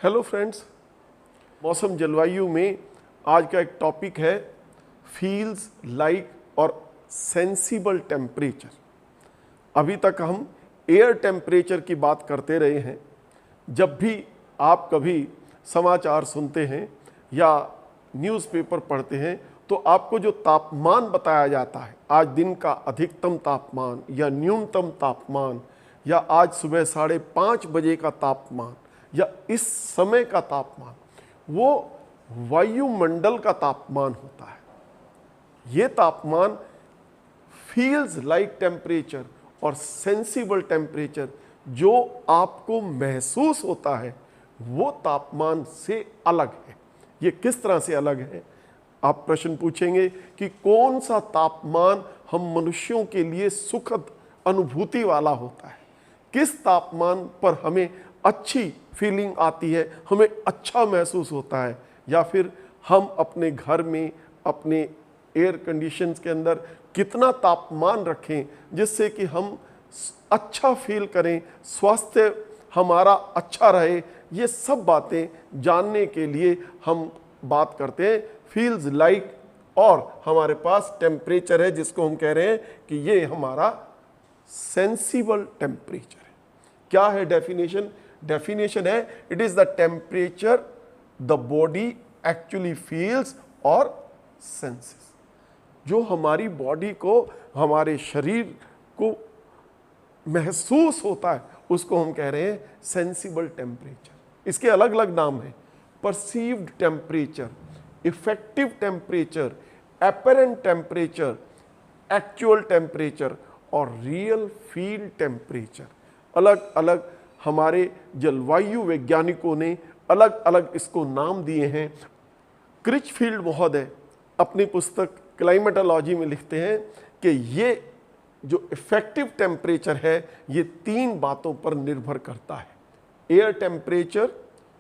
Hello friends, मौसम जलवायु में आज का एक टॉपिक है फील्स लाइक और सेंसिबल टेम्परेचर। अभी तक हम एयर टेम्परेचर की बात करते रहे हैं। जब भी आप कभी समाचार सुनते हैं या न्यूज़पेपर पढ़ते हैं तो आपको जो तापमान बताया जाता है, आज दिन का अधिकतम तापमान या न्यूनतम तापमान या आज सुबह 5:30 बजे का तापमान या इस समय का तापमान, वो वायुमंडल का तापमान होता है। ये तापमान फील्स लाइक टेम्परेचर और सेंसिबल टेम्परेचर जो आपको महसूस होता है वो तापमान से अलग है। ये किस तरह से अलग है? आप प्रश्न पूछेंगे कि कौन सा तापमान हम मनुष्यों के लिए सुखद अनुभूति वाला होता है, किस तापमान पर हमें अच्छी फीलिंग आती है, हमें अच्छा महसूस होता है, या फिर हम अपने घर में अपने एयर कंडीशंस के अंदर कितना तापमान रखें जिससे कि हम अच्छा फील करें, स्वास्थ्य हमारा अच्छा रहे। ये सब बातें जानने के लिए हम बात करते हैं फील्स लाइक, और हमारे पास टेम्परेचर है जिसको हम कह रहे हैं कि ये हमारा सेंसिबल टेम्परेचर है। क्या है डेफिनेशन? डेफिनेशन है it is the temperature the body actually feels और सेंसेस। जो हमारी बॉडी को, हमारे शरीर को महसूस होता है उसको हम कह रहे हैं सेंसिबल टेम्परेचर। इसके अलग अलग नाम हैं: perceived temperature, effective temperature, apparent temperature, actual temperature और रियल फील्ड टेम्परेचर। अलग अलग हमारे जलवायु वैज्ञानिकों ने अलग अलग इसको नाम दिए हैं। क्रिचफील्ड महोदय अपनी पुस्तक क्लाइमेटोलॉजी में लिखते हैं कि ये जो इफेक्टिव टेम्परेचर है ये 3 बातों पर निर्भर करता है: air temperature,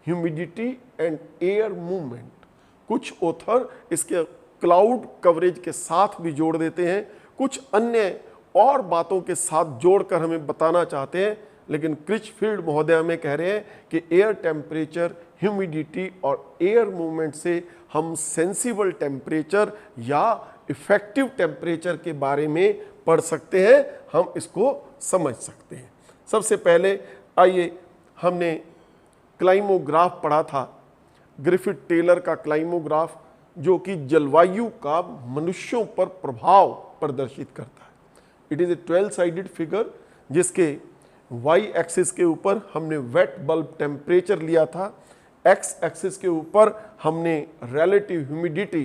humidity and air movement. कुछ ऑथर इसके क्लाउड कवरेज के साथ भी जोड़ देते हैं, कुछ अन्य और बातों के साथ जोड़कर हमें बताना चाहते हैं, लेकिन क्रिचफील्ड महोदय में कह रहे हैं कि एयर टेम्परेचर, ह्यूमिडिटी और एयर मूवमेंट से हम सेंसिबल टेम्परेचर या इफेक्टिव टेम्परेचर के बारे में पढ़ सकते हैं, हम इसको समझ सकते हैं। सबसे पहले आइए, हमने क्लाइमोग्राफ पढ़ा था, ग्रिफिथ टेलर का क्लाइमोग्राफ, जो कि जलवायु का मनुष्यों पर प्रभाव प्रदर्शित करता है। It is a 12 sided figure जिसके वाई एक्सिस के ऊपर हमने वेट बल्ब टेम्परेचर लिया था, एक्स एक्सिस के ऊपर हमने रिलेटिव ह्यूमिडिटी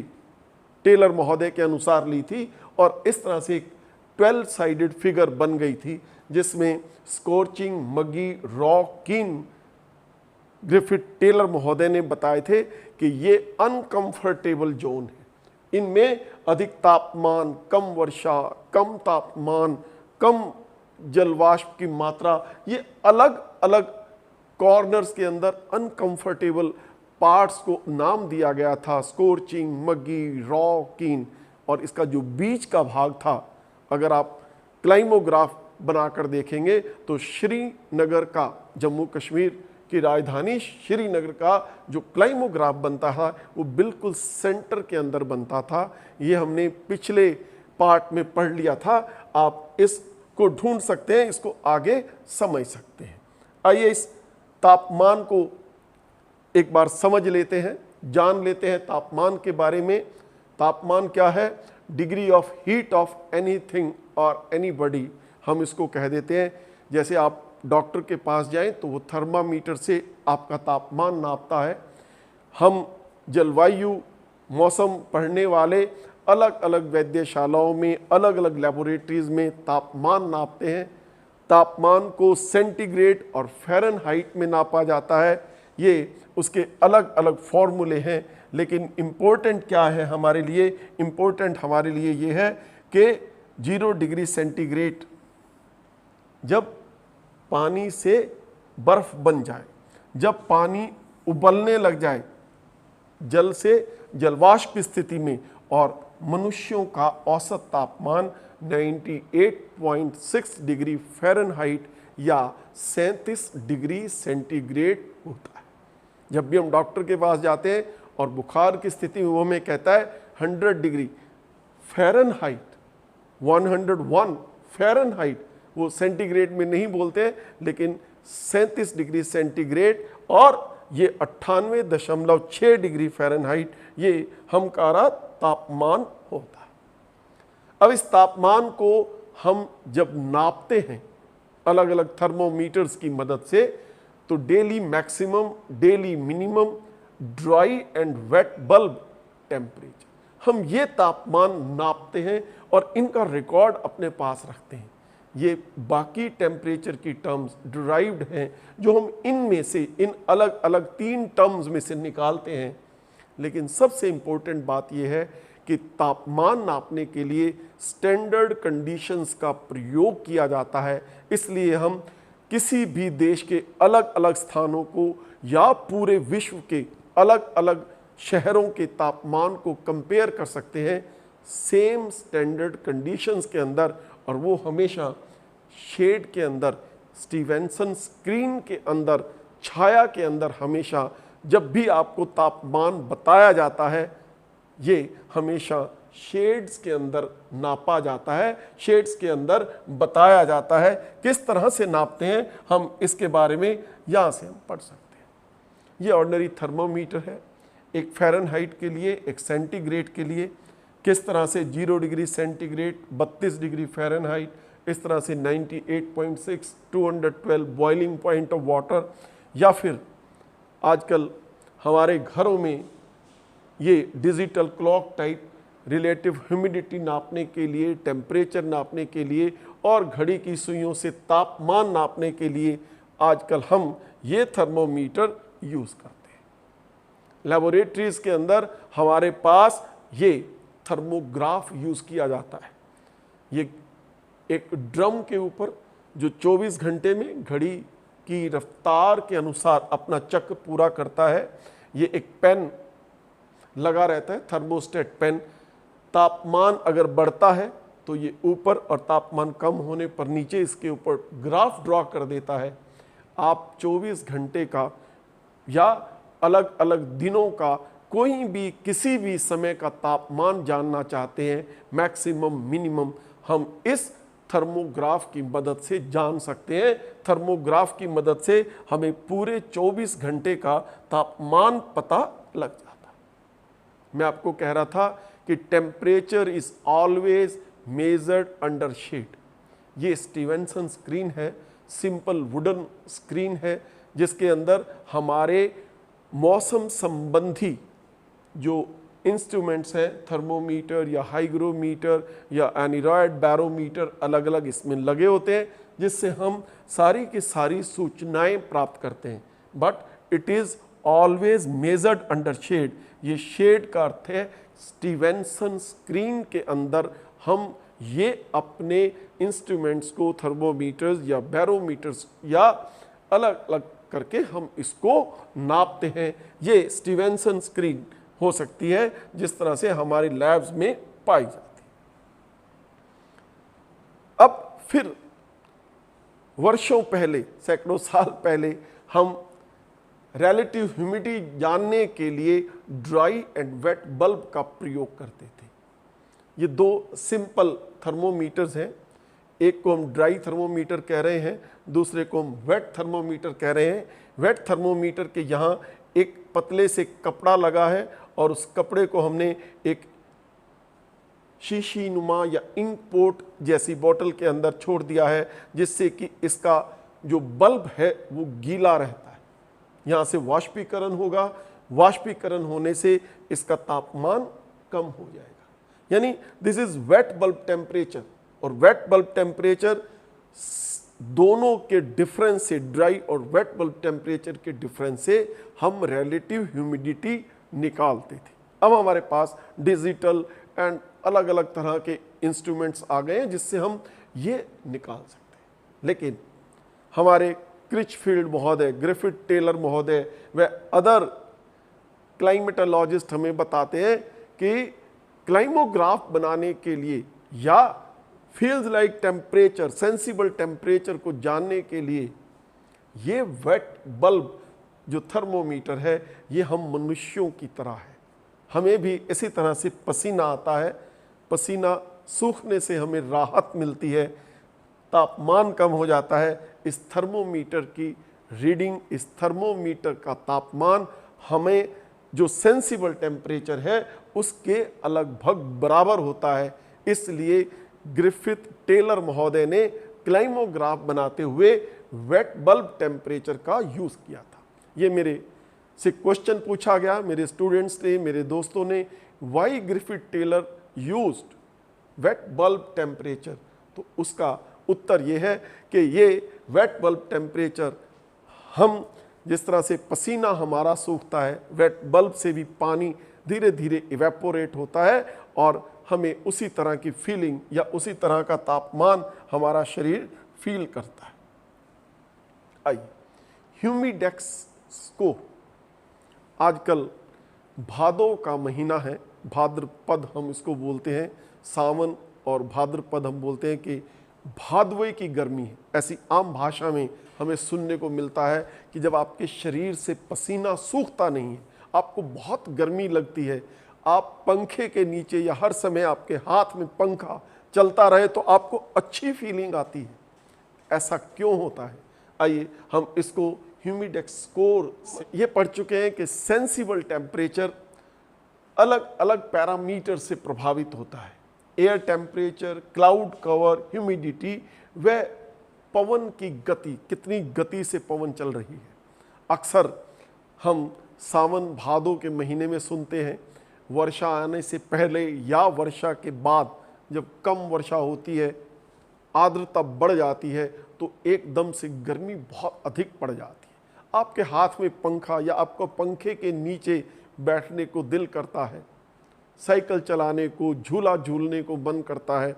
टेलर महोदय के अनुसार ली थी, और इस तरह से एक 12 साइडेड फिगर बन गई थी जिसमें स्कॉर्चिंग, मगी, रॉ, कीन ग्रिफिथ टेलर महोदय ने बताए थे कि ये अनकंफर्टेबल जोन है। इनमें अधिक तापमान, कम वर्षा, कम तापमान, कम जलवाष्प की मात्रा, ये अलग अलग कॉर्नर्स के अंदर अनकंफर्टेबल पार्ट्स को नाम दिया गया था: स्कॉर्चिंग, मगी, रॉ, कीन। और इसका जो बीच का भाग था, अगर आप क्लाइमोग्राफ बनाकर देखेंगे तो श्रीनगर का, जम्मू कश्मीर की राजधानी श्रीनगर का जो क्लाइमोग्राफ बनता था वो बिल्कुल सेंटर के अंदर बनता था। ये हमने पिछले पार्ट में पढ़ लिया था, आप इसको ढूंढ सकते हैं, इसको आगे समझ सकते हैं। आइए इस तापमान को एक बार समझ लेते हैं, जान लेते हैं तापमान के बारे में। तापमान क्या है? Degree of heat of anything और एनीबॉडी, हम इसको कह देते हैं। जैसे आप डॉक्टर के पास जाएं तो वो थर्मामीटर से आपका तापमान नापता है। हम जलवायु मौसम पढ़ने वाले अलग अलग वैद्यशालाओं में, अलग अलग लेबोरेटरीज में तापमान नापते हैं। तापमान को सेंटीग्रेड और फ़ारेनहाइट में नापा जाता है। ये उसके अलग अलग फॉर्मूले हैं, लेकिन इम्पोर्टेंट क्या है हमारे लिए? इम्पोर्टेंट हमारे लिए ये है कि 0 डिग्री सेंटीग्रेड जब पानी से बर्फ बन जाए, जब पानी उबलने लग जाए जल से जलवाष्प स्थिति में, और मनुष्यों का औसत तापमान 98.6 डिग्री फ़ारेनहाइट या 37 डिग्री सेंटीग्रेड होता है। जब भी हम डॉक्टर के पास जाते हैं और बुखार की स्थिति में वो हमें कहता है 100 डिग्री फ़ारेनहाइट, 101 फ़ारेनहाइट, वो सेंटीग्रेड में नहीं बोलते हैं, लेकिन 37 डिग्री सेंटीग्रेड और ये 98.6 डिग्री फ़ारेनहाइट ये हमारा तापमान होता है। अब इस तापमान को हम जब नापते हैं अलग अलग थर्मोमीटर्स की मदद से, तो daily maximum, daily minimum, dry and wait bulb temperature, हम ये तापमान नापते हैं और इनका रिकॉर्ड अपने पास रखते हैं। ये बाकी टेम्परेचर की टर्म्स डिराइव्ड हैं जो हम इनमें से, इन अलग अलग 3 टर्म्स में से निकालते हैं। लेकिन सबसे इम्पोर्टेंट बात यह है कि तापमान नापने के लिए स्टैंडर्ड कंडीशंस का प्रयोग किया जाता है। इसलिए हम किसी भी देश के अलग अलग स्थानों को या पूरे विश्व के अलग अलग शहरों के तापमान को कंपेयर कर सकते हैं सेम स्टैंडर्ड कंडीशंस के अंदर, और वो हमेशा शेड के अंदर, स्टीवेंसन स्क्रीन के अंदर, छाया के अंदर, हमेशा जब भी आपको तापमान बताया जाता है ये हमेशा शेड्स के अंदर नापा जाता है, शेड्स के अंदर बताया जाता है। किस तरह से नापते हैं हम इसके बारे में यहाँ से हम पढ़ सकते हैं। ये ऑर्डिनरी थर्मोमीटर है, एक फ़ारेनहाइट के लिए, एक सेंटीग्रेड के लिए। किस तरह से 0 डिग्री सेंटीग्रेड, 32 डिग्री फ़ारेनहाइट, इस तरह से 98.6, 212 बॉइलिंग पॉइंट ऑफ वाटर, या फिर आजकल हमारे घरों में ये digital clock type relative humidity नापने के लिए, टेम्परेचर नापने के लिए और घड़ी की सुइयों से तापमान नापने के लिए आजकल हम ये थर्मोमीटर यूज़ करते हैं। लेबोरेटरीज़ के अंदर हमारे पास ये थर्मोग्राफ यूज़ किया जाता है। ये एक ड्रम के ऊपर जो 24 घंटे में घड़ी की रफ्तार के अनुसार अपना चक्र पूरा करता है। ये एक पेन लगा रहता है, थर्मोस्टेट पेन। तापमान अगर बढ़ता है तो ये ऊपर और तापमान कम होने पर नीचे इसके ऊपर ग्राफ ड्रॉ कर देता है। आप 24 घंटे का या अलग अलग दिनों का कोई भी किसी भी समय का तापमान जानना चाहते हैं, मैक्सिमम मिनिमम, हम इस थर्मोग्राफ की मदद से जान सकते हैं। थर्मोग्राफ की मदद से हमें पूरे 24 घंटे का तापमान पता लग जाता है। मैं आपको कह रहा था कि temperature is always measured under shade. ये स्टीवेंसन स्क्रीन है, सिंपल वुडन स्क्रीन है, जिसके अंदर हमारे मौसम संबंधी जो इंस्ट्रूमेंट्स हैं, थर्मोमीटर या हाइग्रोमीटर या एनीरॉयड बैरोमीटर, अलग अलग इसमें लगे होते हैं, जिससे हम सारी की सारी सूचनाएं प्राप्त करते हैं। But it is always measured under shade. ये शेड का अर्थ है स्टीवेंसन स्क्रीन के अंदर हम ये अपने इंस्ट्रूमेंट्स को, थर्मोमीटर्स या बैरोमीटर्स या अलग अलग करके हम इसको नापते हैं। ये स्टीवेंसन स्क्रीन हो सकती है जिस तरह से हमारी लैब्स में पाई जाती है। अब फिर वर्षों पहले, सैकड़ों साल पहले, हम रिलेटिव ह्यूमिडिटी जानने के लिए ड्राई एंड वेट बल्ब का प्रयोग करते थे। ये 2 सिंपल थर्मोमीटर्स हैं। एक को हम ड्राई थर्मोमीटर कह रहे हैं, दूसरे को हम वेट थर्मोमीटर कह रहे हैं। वेट थर्मोमीटर के यहाँ एक पतले से कपड़ा लगा है और उस कपड़े को हमने एक शीशी नुमा या इंक पोट जैसी बोतल के अंदर छोड़ दिया है, जिससे कि इसका जो बल्ब है वो गीला रहता है। यहाँ से वाष्पीकरण होगा, वाष्पीकरण होने से इसका तापमान कम हो जाएगा। यानी this is wait bulb temperature. और वेट बल्ब टेम्परेचर दोनों के डिफरेंस से, ड्राई और वेट बल्ब टेम्परेचर के डिफरेंस से हम रिलेटिव ह्यूमिडिटी निकालते थे। अब हमारे पास डिजिटल एंड अलग अलग तरह के इंस्ट्रूमेंट्स आ गए हैं जिससे हम ये निकाल सकते हैं। लेकिन हमारे क्रिचफील्ड महोदय, ग्रिफिथ टेलर महोदय व अदर क्लाइमेटोलॉजिस्ट हमें बताते हैं कि क्लाइमोग्राफ बनाने के लिए या feels like temperature, sensible temperature को जानने के लिए ये वेट बल्ब जो थर्मोमीटर है ये हम मनुष्यों की तरह है। हमें भी इसी तरह से पसीना आता है, पसीना सूखने से हमें राहत मिलती है, तापमान कम हो जाता है। इस थर्मोमीटर की रीडिंग, इस थर्मोमीटर का तापमान हमें जो सेंसिबल टेम्परेचर है उसके लगभग बराबर होता है। इसलिए ग्रिफिथ टेलर महोदय ने क्लाइमोग्राफ बनाते हुए वेट बल्ब टेम्परेचर का यूज किया था। ये मेरे से क्वेश्चन पूछा गया, मेरे स्टूडेंट्स ने, मेरे दोस्तों ने, why Griffith Taylor used wet bulb temperature, तो उसका उत्तर ये है कि ये वेट बल्ब टेम्परेचर, हम जिस तरह से पसीना हमारा सूखता है, वेट बल्ब से भी पानी धीरे धीरे इवेपोरेट होता है और हमें उसी तरह की फीलिंग या उसी तरह का तापमान हमारा शरीर फील करता है। आइए, ह्यूमिडेक्स स्कोर। आजकल भादों का महीना है, भाद्रपद हम इसको बोलते हैं, सावन और भाद्रपद हम बोलते हैं कि भादवे की गर्मी है। ऐसी आम भाषा में हमें सुनने को मिलता है कि जब आपके शरीर से पसीना सूखता नहीं है, आपको बहुत गर्मी लगती है, आप पंखे के नीचे या हर समय आपके हाथ में पंखा चलता रहे तो आपको अच्छी फीलिंग आती है। ऐसा क्यों होता है? आइए हम इसको ह्यूमिडेक्स स्कोर से ये पढ़ चुके हैं कि सेंसिबल टेम्परेचर अलग अलग पैरामीटर से प्रभावित होता है। Air temperature, cloud cover, humidity व पवन की गति, कितनी गति से पवन चल रही है। अक्सर हम सावन भादों के महीने में सुनते हैं, वर्षा आने से पहले या वर्षा के बाद जब कम वर्षा होती है, आर्द्रता बढ़ जाती है तो एकदम से गर्मी बहुत अधिक पड़ जाती है। आपके हाथ में पंखा या आपको पंखे के नीचे बैठने को दिल करता है, साइकिल चलाने को, झूला झूलने को मन करता है,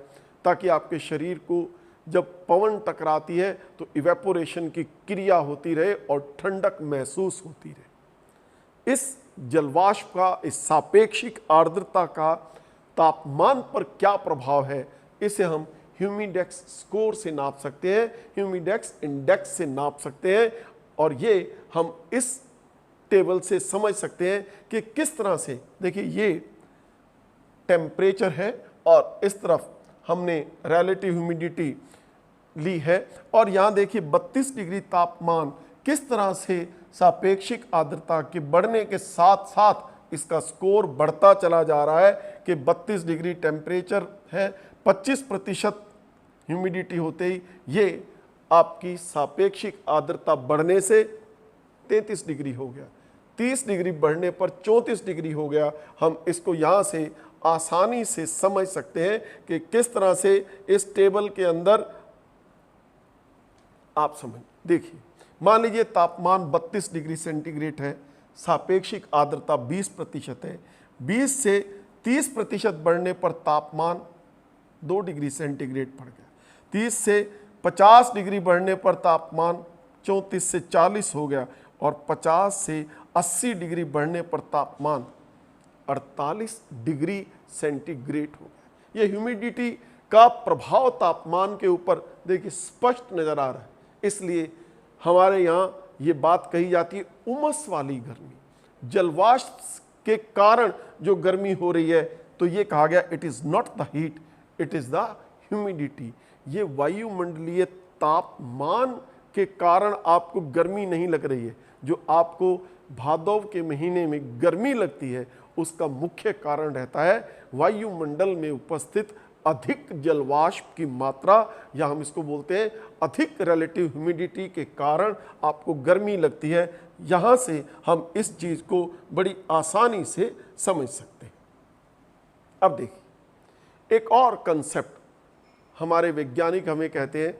ताकि आपके शरीर को जब पवन टकराती है तो इवेपोरेशन की क्रिया होती रहे और ठंडक महसूस होती रहे। इस जलवाष्प का, इस सापेक्षिक आर्द्रता का तापमान पर क्या प्रभाव है, इसे हम ह्यूमिडेक्स स्कोर से नाप सकते हैं, ह्यूमिडेक्स इंडेक्स से नाप सकते हैं। और ये हम इस टेबल से समझ सकते हैं कि किस तरह से, देखिए ये टेम्परेचर है और इस तरफ हमने रिलेटिव ह्यूमिडिटी ली है और यहाँ देखिए 32 डिग्री तापमान किस तरह से सापेक्षिक आर्द्रता के बढ़ने के साथ साथ इसका स्कोर बढ़ता चला जा रहा है कि 32 डिग्री टेम्परेचर है, 25% ह्यूमिडिटी होते ही ये आपकी सापेक्षिक आर्द्रता बढ़ने से 33 डिग्री हो गया, 30 डिग्री बढ़ने पर 34 डिग्री हो गया। हम इसको यहाँ से आसानी से समझ सकते हैं कि किस तरह से इस टेबल के अंदर आप समझ, देखिए मान लीजिए तापमान 32 डिग्री सेंटीग्रेड है, सापेक्षिक आर्द्रता 20% है, 20 से 30% बढ़ने पर तापमान 2 डिग्री सेंटीग्रेड बढ़ गया, 30 से 50 डिग्री बढ़ने पर तापमान 34 से 40 हो गया और 50 से 80 डिग्री बढ़ने पर तापमान 48 डिग्री सेंटीग्रेड हो गया। यह ह्यूमिडिटी का प्रभाव तापमान के ऊपर देखिए स्पष्ट नजर आ रहा है। इसलिए हमारे यहाँ ये बात कही जाती है उमस वाली गर्मी, जलवाष्प के कारण जो गर्मी हो रही है, तो ये कहा गया it is not the heat, it is the humidity. ये वायुमंडलीय तापमान के कारण आपको गर्मी नहीं लग रही है। जो आपको भादौ के महीने में गर्मी लगती है उसका मुख्य कारण रहता है वायुमंडल में उपस्थित अधिक जलवाष्प की मात्रा, या हम इसको बोलते हैं अधिक रिलेटिव ह्यूमिडिटी के कारण आपको गर्मी लगती है। यहाँ से हम इस चीज़ को बड़ी आसानी से समझ सकते हैं। अब देखिए एक और कंसेप्ट, हमारे वैज्ञानिक हमें कहते हैं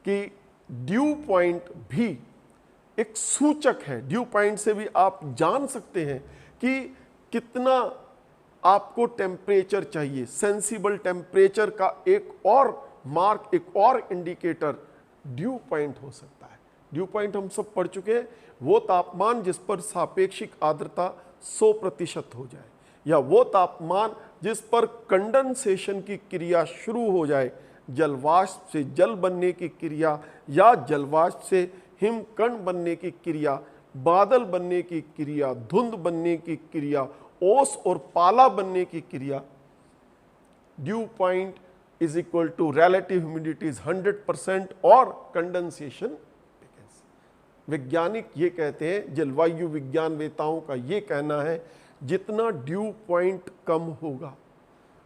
कि ड्यू पॉइंट भी एक सूचक है। ड्यू पॉइंट से भी आप जान सकते हैं कि कितना आपको टेम्परेचर चाहिए। सेंसिबल टेम्परेचर का एक और मार्क, एक और इंडिकेटर ड्यू पॉइंट हो सकता है। ड्यू पॉइंट हम सब पढ़ चुके हैं, वो तापमान जिस पर सापेक्षिक आर्द्रता 100% हो जाए, या वो तापमान जिस पर कंडेंसेशन की क्रिया शुरू हो जाए, जलवाष्प से जल बनने की क्रिया या जलवाष्प से हिमकण बनने की क्रिया बादल बनने की क्रिया, धुंध बनने की क्रिया, ओस और पाला बनने की क्रिया, dew point is equal to relative humidity is 100% और कंडेंसेशन वैकेंसी। वैज्ञानिक ये कहते हैं, जलवायु विज्ञानवेताओं का ये कहना है, जितना ड्यू पॉइंट कम होगा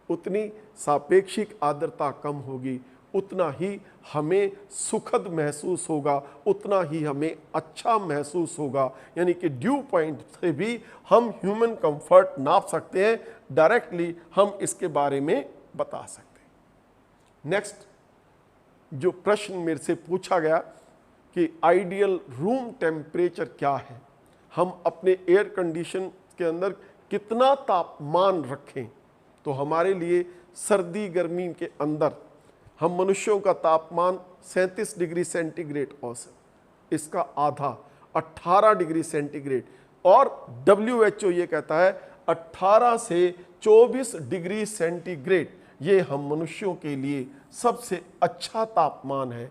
उतनी सापेक्षिक आर्द्रता कम होगी, उतना ही हमें सुखद महसूस होगा, उतना ही हमें अच्छा महसूस होगा। यानी कि ड्यू पॉइंट से भी हम ह्यूमन कंफर्ट नाप सकते हैं, डायरेक्टली हम इसके बारे में बता सकते हैं। नेक्स्ट जो प्रश्न मेरे से पूछा गया कि आइडियल रूम टेम्परेचर क्या है, हम अपने एयर कंडीशन के अंदर कितना तापमान रखें। तो हमारे लिए सर्दी गर्मी के अंदर हम मनुष्यों का तापमान 37 डिग्री सेंटीग्रेड औसत, इसका आधा 18 डिग्री सेंटीग्रेड, और WHO ये कहता है 18 से 24 डिग्री सेंटीग्रेड ये हम मनुष्यों के लिए सबसे अच्छा तापमान है।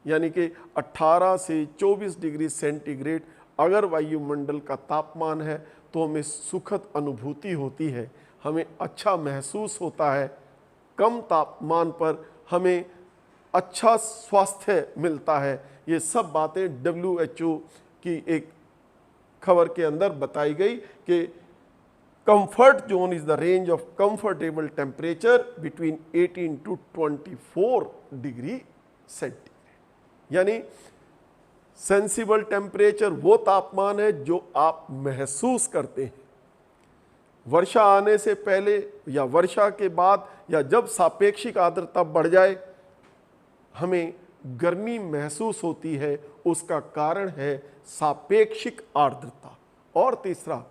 यानी कि 18 से 24 डिग्री सेंटीग्रेड अगर वायुमंडल का तापमान है तो हमें सुखद अनुभूति होती है, हमें अच्छा महसूस होता है। कम तापमान पर हमें अच्छा स्वास्थ्य मिलता है। ये सब बातें WHO की एक खबर के अंदर बताई गई कि comfort zone is the range of comfortable temperature between 18 to 24 degree centigrade. यानी सेंसिबल टेम्परेचर वो तापमान है जो आप महसूस करते हैं। वर्षा आने से पहले या वर्षा के बाद या जब सापेक्षिक आर्द्रता बढ़ जाए हमें गर्मी महसूस होती है, उसका कारण है सापेक्षिक आर्द्रता। और तीसरा,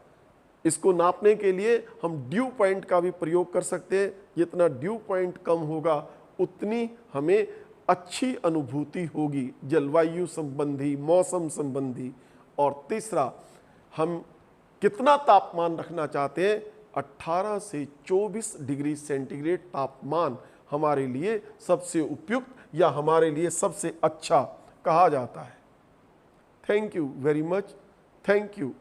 इसको नापने के लिए हम ड्यू पॉइंट का भी प्रयोग कर सकते हैं। जितना ड्यू पॉइंट कम होगा उतनी हमें अच्छी अनुभूति होगी जलवायु संबंधी, मौसम संबंधी। और तीसरा, हम कितना तापमान रखना चाहते हैं, 18 से 24 डिग्री सेंटीग्रेड तापमान हमारे लिए सबसे उपयुक्त या हमारे लिए सबसे अच्छा कहा जाता है। Thank you very much. Thank you.